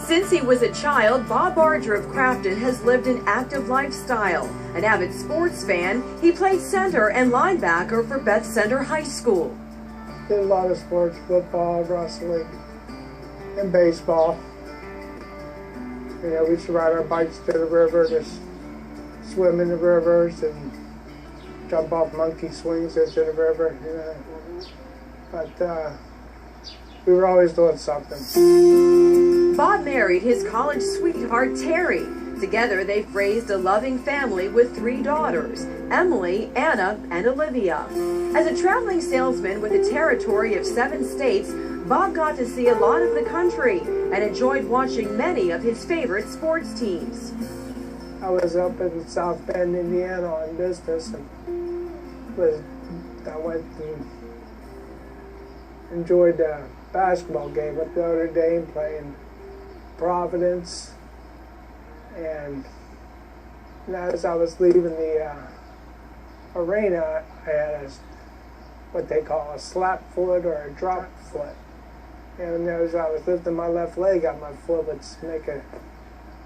Since he was a child, Bob Barger of Crafton has lived an active lifestyle. An avid sports fan, he played center and linebacker for Beth Center High School. Did a lot of sports, football, wrestling, and baseball. You know, we used to ride our bikes to the river, just swim in the rivers and jump off monkey swings into the river, you know. But we were always doing something. Bob married his college sweetheart, Terry. Together, they've raised a loving family with 3 daughters, Emily, Anna, and Olivia. As a traveling salesman with a territory of 7 states, Bob got to see a lot of the country and enjoyed watching many of his favorite sports teams. I was up in South Bend, Indiana on business, and I went and enjoyed a basketball game with Notre Dame playing Providence. And as I was leaving the arena, I had what they call a slap foot or a drop foot. And as I was lifting my left leg up, my foot would make a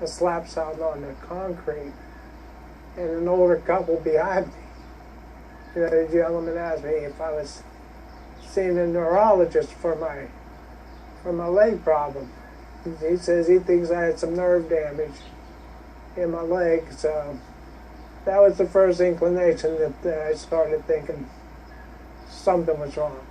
slap sound on the concrete. And an older couple behind me, you know, the gentleman asked me if I was seeing a neurologist for my leg problem. He says he thinks I had some nerve damage in my leg, so that was the first inclination that I started thinking something was wrong.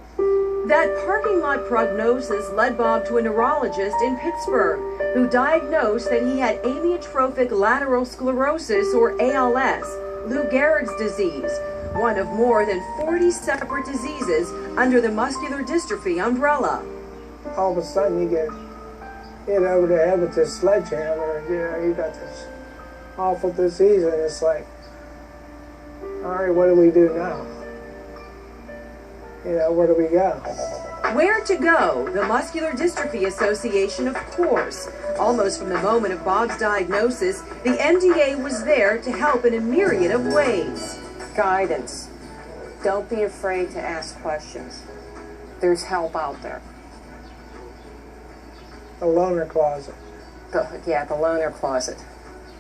That parking lot prognosis led Bob to a neurologist in Pittsburgh who diagnosed that he had amyotrophic lateral sclerosis, or ALS, Lou Gehrig's disease, one of more than 40 separate diseases under the muscular dystrophy umbrella. All of a sudden you get hit over the head with this sledgehammer, you know, you got this awful disease, and it's like, all right, what do we do now? You know, where do we go? Where to go? The Muscular Dystrophy Association, of course. Almost from the moment of Bob's diagnosis, the MDA was there to help in a myriad of ways. Guidance. Don't be afraid to ask questions. There's help out there. The loaner closet. Yeah, the loaner closet.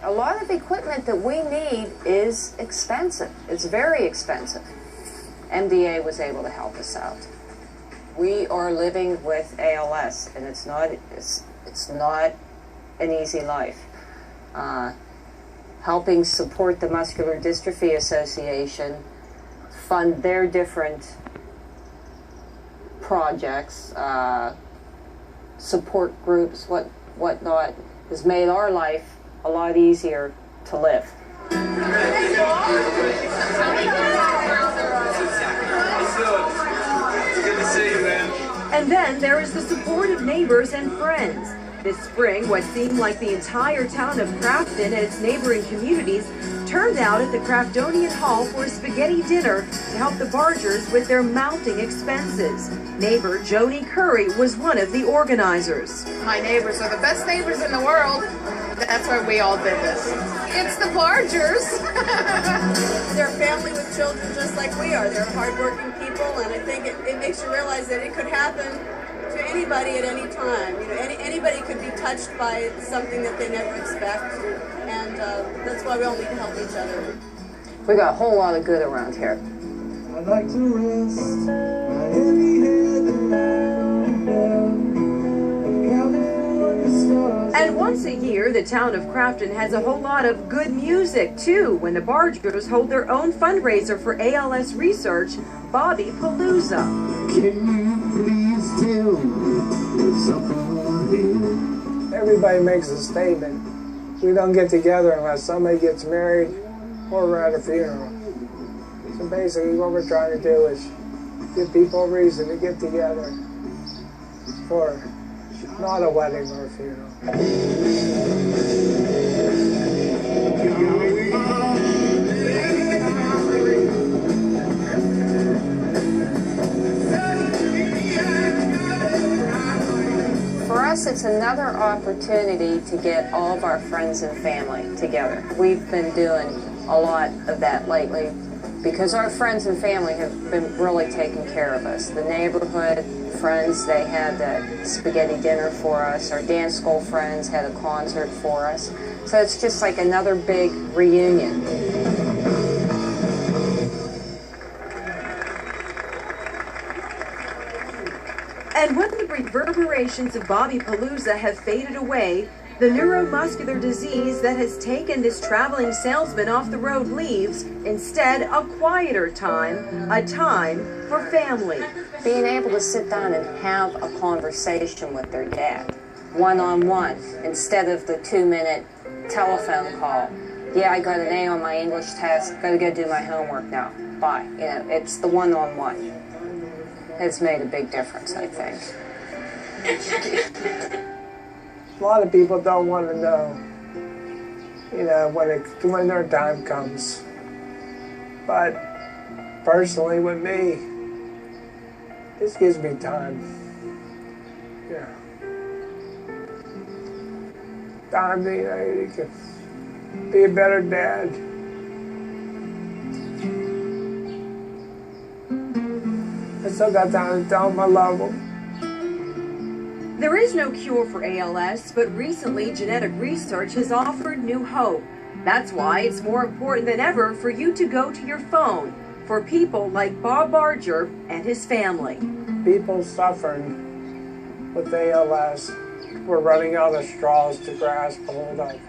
A lot of equipment that we need is expensive. It's very expensive. MDA was able to help us out. We are living with ALS, and it's not an easy life. Helping support the Muscular Dystrophy Association fund their different projects, support groups, whatnot, has made our life a lot easier to live. And then there is the support of neighbors and friends. This spring, what seemed like the entire town of Crafton and its neighboring communities turned out at the Craftonian Hall for a spaghetti dinner to help the Bargers with their mounting expenses. Neighbor Joni Curry was one of the organizers. My neighbors are the best neighbors in the world. That's why we all did this. It's the Bargers. They're a family with children just like we are. They're hardworking people, and I think it makes you realize that it could happen to anybody at any time. You know, anybody could be touched by something that they never expect, and that's why we all need to help each other. We got a whole lot of good around here. I'd like to rest my heavy head around California stars. And once a year, the town of Crafton has a whole lot of good music, too, when the Bargers hold their own fundraiser for ALS research, Bobby Palooza. Can you please tell me something here? Everybody makes a statement. We don't get together unless somebody gets married or we're at a funeral. So basically what we're trying to do is give people a reason to get together for not a wedding or a funeral. For us, it's another opportunity to get all of our friends and family together. We've been doing a lot of that lately because our friends and family have been really taking care of us. The neighborhood, friends, they had a spaghetti dinner for us. Our dance school friends had a concert for us. So it's just like another big reunion. And when the reverberations of Bobby Palooza have faded away, the neuromuscular disease that has taken this traveling salesman off the road leaves, instead, a quieter time, a time for family. Being able to sit down and have a conversation with their dad, one-on-one, instead of the 2-minute telephone call. Yeah, I got an A on my English test, gotta go do my homework now, bye. You know, it's the one-on-one. It's made a big difference, I think. A lot of people don't want to know, you know, when their time comes. But personally, with me, this gives me time. Yeah. Time to, you know, you can be a better dad. I still got time to tell them I love them. There is no cure for ALS, but recently genetic research has offered new hope. That's why it's more important than ever for you to go to your phone for people like Bob Barger and his family. People suffering with ALS, we're running out of straws to grasp hold of.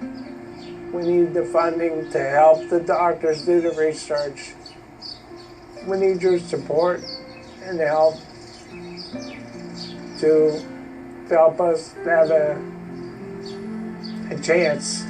We need the funding to help the doctors do the research. We need your support and help to help us have a chance